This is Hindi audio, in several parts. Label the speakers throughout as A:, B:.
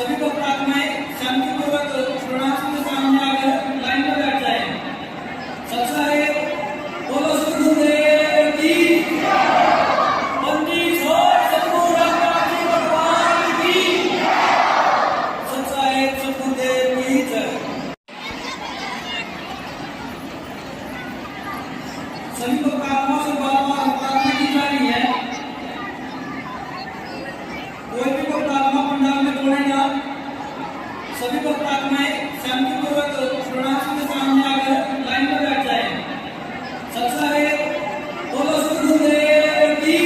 A: सभी को प्रार्थनाएं शांतिपूर्वक प्रणाम के सामने आकर लाइन में बैठ जाए। सबसे आगे बोलो श्री गुरुदेव की बंदी छोड़ सतगुरु रामदास जी भगवान की। सबसे आगे श्री गुरुदेव की जय। सभी को प्रार्थना से बार-बार प्रार्थना की जा रही है। कोई भी को प्रार्थना पंडाल में जोड़ेगा। सभी को प्रार्थनाएं शांतिपूर्वक प्रणाम के सामने आकर लाइन में बैठ जाए। सबसे आगे बोलो श्री गुरुदेव की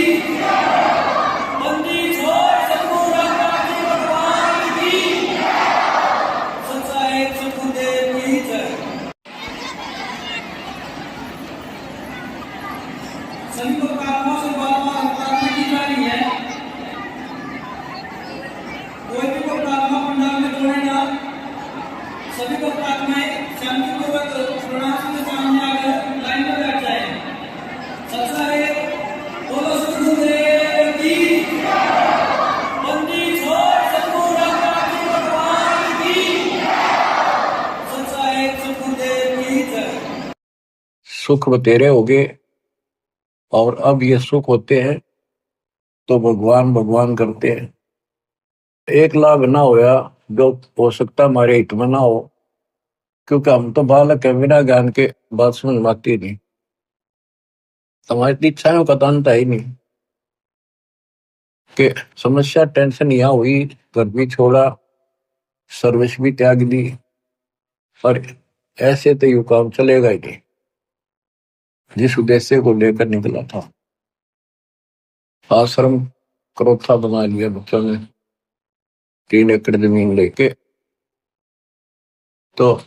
A: बंदी छोड़ सतगुरु रामदास जी भगवान की। सबसे आगे श्री गुरुदेव की जय। सभी को प्रार्थना से बार-बार प्रार्थना की जा रही है। कोई भी को प्रार्थना पंडाल में जोड़ेगा। सभी को प्रार्थनाएं शांतिपूर्वक प्रणाम के सामने आकर लाइन में बैठ जाए। सबसे आगे बोलो श्री गुरुदेव की बंदी छोड़ सतगुरु रामदास जी भगवान की। सबसे आगे श्री गुरुदेव की जय।
B: सुख बतेरे हो गए और अब ये सुख होते हैं तो भगवान भगवान करते हैं। एक लाभ ना होया जो हो सकता हमारे हित में ना हो, क्योंकि हम तो बालक है, बिना ज्ञान के बात समझ में आती नहीं। हमारी इच्छाओं का तो अंत है ही नहीं कि समस्या टेंशन यहाँ हुई, घर भी छोड़ा, सर्विस भी त्याग दी, और ऐसे तो यू काम चलेगा ही नहीं। जिस उद्देश्य को लेकर निकला था, आश्रम क्रोथा बना लिया बच्चों ने, 3 एकड़ जमीन लेके। तो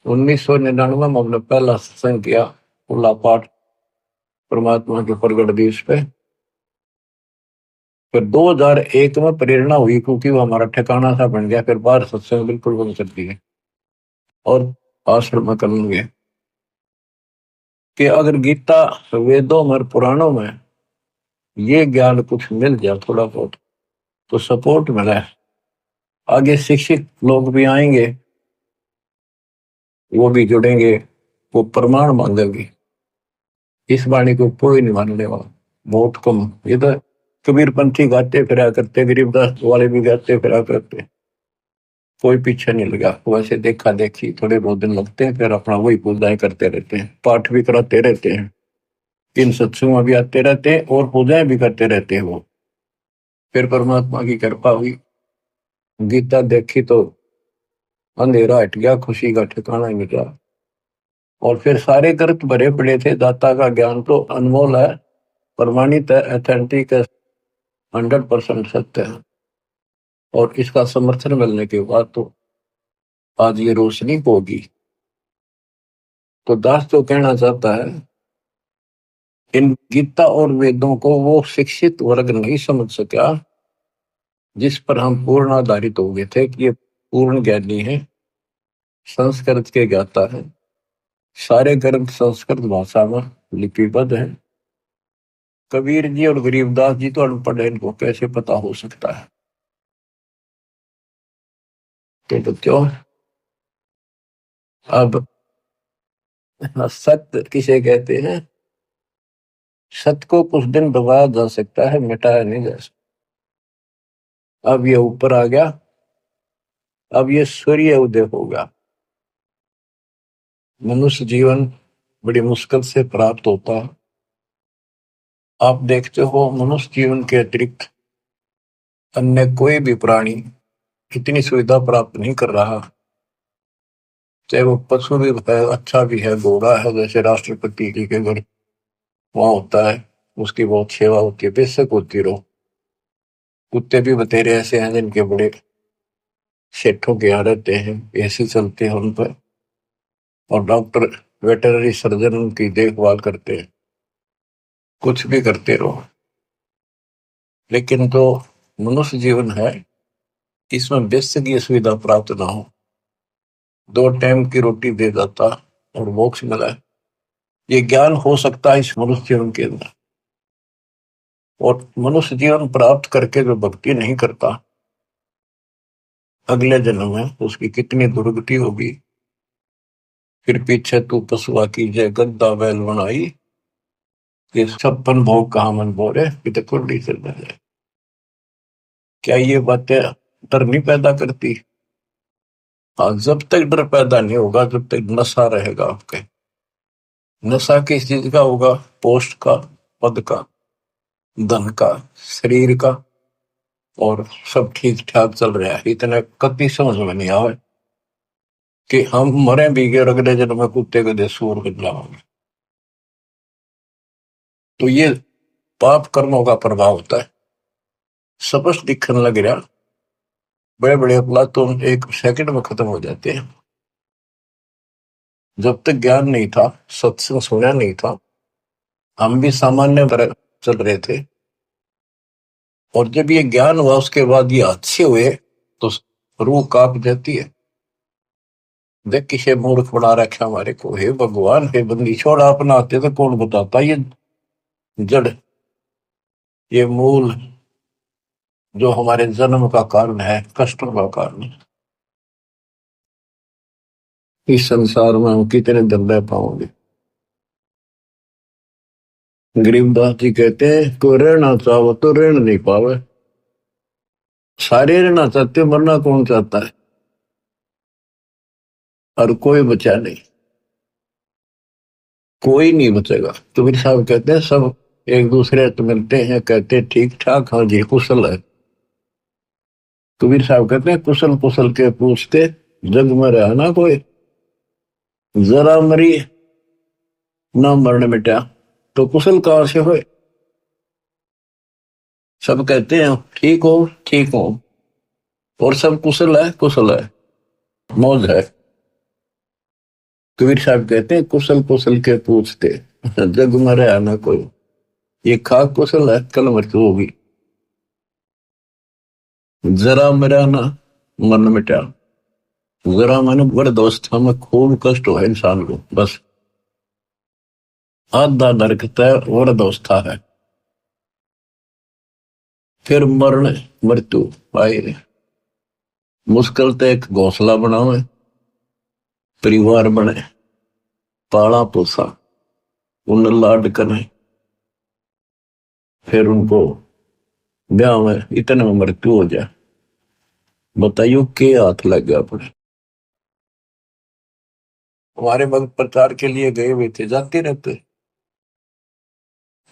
B: 1999 में हमने पहला सत्संग किया, खुला पाठ परमात्मा के प्रगट दिवस पे। फिर 2001 में प्रेरणा हुई, क्योंकि वो हमारा ठिकाना सा बन गया। फिर बाहर सत्संग बिल्कुल बंद कर दिए और आश्रम में करने गए कि अगर गीता, वेदों में, पुराणों में ये ज्ञान कुछ मिल जाए थोड़ा बहुत, तो सपोर्ट मिला है। आगे शिक्षित लोग भी आएंगे, वो भी जुड़ेंगे, वो प्रमाण मांगेंगे। इस वाणी को कोई नहीं मानने वाला, बहुत कम। ये तो कबीरपंथी गाते फिरा करते, गरीबदास वाले भी गाते फिरा करते, कोई पीछे नहीं लगा। वैसे देखा देखी थोड़े बहुत दिन लगते हैं, फिर अपना वही पूजाएं करते रहते हैं, पाठ भी कराते रहते हैं, इन सत्संग में भी आते रहते हैं और पूजाएं भी करते रहते हैं। वो फिर परमात्मा की कृपा हुई, गीता देखी तो अंधेरा हट गया, खुशी का ठिकाना ही मिला। और फिर सारे ग्रंथ भरे पड़े थे। दाता का ज्ञान तो अनमोल है, प्रमाणित है, ऑथेंटिक है, 100% सत्य है। और इसका समर्थन मिलने के बाद तो आज ये रोशनी होगी। तो दास तो कहना चाहता है, इन गीता और वेदों को वो शिक्षित वर्ग नहीं समझ सका जिस पर हम पूर्ण आधारित हो गए थे कि ये पूर्ण ज्ञानी है, संस्कृत के ज्ञाता है, सारे ग्रंथ संस्कृत भाषा में लिपिबद्ध है। कबीर जी और गरीबदास जी तो अनपढ़ है, इनको कैसे पता हो सकता है? तो क्यों अब सत्य किसे कहते हैं? सत्य को कुछ दिन दबाया जा सकता है, मिटाया नहीं जा सकता। अब ये ऊपर आ गया, अब ये सूर्य उदय होगा। मनुष्य जीवन बड़ी मुश्किल से प्राप्त होता है। आप देखते हो, मनुष्य जीवन के अतिरिक्त अन्य कोई भी प्राणी इतनी सुविधा प्राप्त नहीं कर रहा। चाहे वो पशु भी है, अच्छा भी है, घोड़ा है, जैसे राष्ट्रपति जी के घर वहां होता है, उसकी बहुत सेवा होती है, बेशक होती रहो। कुत्ते भी बतेरे ऐसे हैं जिनके बड़े सेठों के यहाँ रहते हैं, ऐसे चलते हैं उन पर, और डॉक्टर, वेटरनरी सर्जन उनकी देखभाल करते हैं। कुछ भी करते रहो, लेकिन जो मनुष्य जीवन है, इसमें बेशक ये सुविधा प्राप्त ना हो, 2 टाइम की रोटी दे जाता और मोक्ष मिला है, ये ज्ञान हो सकता है इस मनुष्य जीवन के अंदर। और मनुष्य जीवन प्राप्त करके जो भक्ति नहीं करता, अगले जन्म में उसकी कितनी दुर्गति होगी। फिर पीछे तू पशुआ की जय गद्दा बैल बनाई, ये 56 भोग कहा मन बोरे कि कुंडी से न जाए। क्या ये बातें डर नहीं पैदा करती? हाँ, जब तक डर पैदा नहीं होगा, जब तक नशा रहेगा आपके। नशा किस चीज का होगा? पोस्ट का, पद का, धन का, शरीर का, और सब ठीक ठाक चल रहा है। इतने कति समझ में नहीं आवे कि हम मरे भी गए और अगले जन्म में कुत्ते गधे सूर बदला होंगे। तो ये पाप कर्मों का प्रभाव होता है। स्पष्ट दिखने लग रहा, बड़े बड़े अपराध तो एक सेकंड में खत्म हो जाते हैं। जब तक ज्ञान नहीं था, सत्संग सुना नहीं था, हम भी सामान्य तरह चल रहे थे। और जब ये ज्ञान हुआ उसके बाद ये अच्छे हुए तो रूह कांप जाती है। देख किसे मूर्ख बना रखा हमारे को। हे भगवान, हे बंदी छोड़, अपना आते तो कौन बताता। ये जड़, ये मूल जो हमारे जन्म का कारण है, कष्टों का कारण है, इस संसार में हम कितने दिन रह पाओगे। गरीबदास जी कहते हैं, कोई रहना चाहो तो रहना नहीं पावे। सारे रहना चाहते हो, मरना कौन चाहता है? और कोई बचा नहीं, कोई नहीं बचेगा। कबीर साहब कहते हैं, सब एक दूसरे से मिलते हैं, कहते ठीक ठाक, हाँ जी कुशल है। कबीर साहब कहते हैं, कुशल कुशल के पूछते, जग में रहा ना कोई, जरा मरी ना मरण मिटा, तो कुशल कहां से होए। सब कहते हैं ठीक हो, ठीक हो, और सब कुशल है, कुशल है, मौज है। कबीर साहब कहते हैं, कुशल कुशल के पूछते, जग में रहा ना कोई, ये खाक कुशल है, कल मृत्यु होगी। जरा मेरा ना मन मिटा, जरा मैंने वृद्धावस्था में खूब कष्ट हुआ इंसान को, बस आधा नरक तय वृद्धावस्था है। फिर मरण मृत्यु आए, मुश्किल तो एक घोंसला बनावे, परिवार बने, पाला पोसा, उन्हें लाड करे, फिर उनको ब्याह में इतने में मृत्यु हो जाए। बताइयो के हाथ लग गया अपने। हमारे भक्त प्रचार के लिए गए हुए थे, जाते रहते,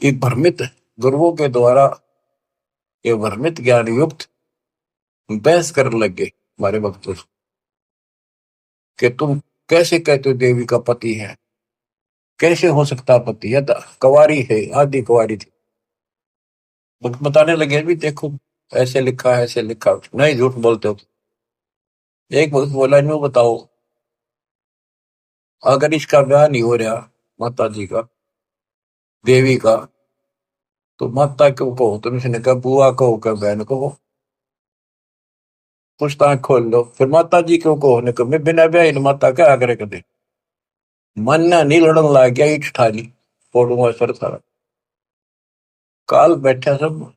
B: एक भ्रमित गुरुओं के द्वारा ये भ्रमित ज्ञान युक्त बहस करने लग गए हमारे भक्तों कि तुम कैसे कहते हो देवी का पति है, कैसे हो सकता पति है, कवारी है, आदि कवारी थी। भक्त बताने लगे, भी देखो ऐसे लिखा है, ऐसे लिखा, नहीं झूठ बोलते हो। एक भक्त बोला, न्यू बताओ, अगर इसका ब्याह नहीं हो रहा माता जी का, देवी का, तो माता क्यों कहो तुम? इसने कहा बुआ कहो, क्या बहन कहो, पुछताछ खोल लो। फिर माता जी क्यों कहो? ने कहा मैं बिना ब्याह माता क्या आग्रह कर दे। मन नहीं लड़न लग गया, ईट ठाली फोड़ूंगा सर सारा। काल बैठा सब,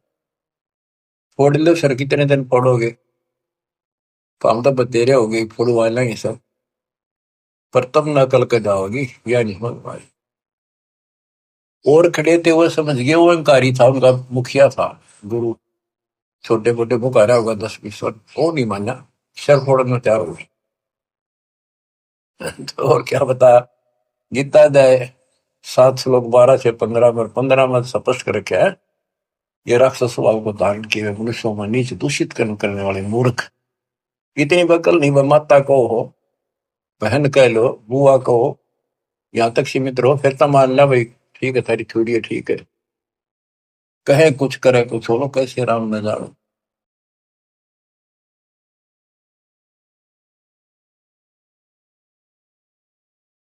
B: फोड़ लो सर, कितने दिन फोड़ोगे, तो हम तो बतेरे हो गई, फोड़वा लेंगे सब, पर तब न कल के जाओगी, या नहीं हो पाए। और खड़े थे वो समझ गए, वो अहंकारी था, उनका मुखिया था गुरु, छोटे मोटे पुकारा होगा 10-20 वर्ष, वो नहीं माना, सर फोड़ने में तैयार हो गए। तो और क्या बता, गीता अध्याय 7 श्लोक 12 से 15 में, 15 में स्पष्ट कर रखा है, ये राक्षस स्वभाव को धारण किए मनुष्यों में नीच दूषित कर्म करने वाले मूर्ख, इतनी बकल नहीं, वह माता को हो, बहन कह लो, बुआ को हो, यहां तक सीमित रहो, फिर तो मान ला भाई ठीक है, थारी थोड़ी है, ठीक है, कहे कुछ करे कुछ हो, कैसे राम न जानो।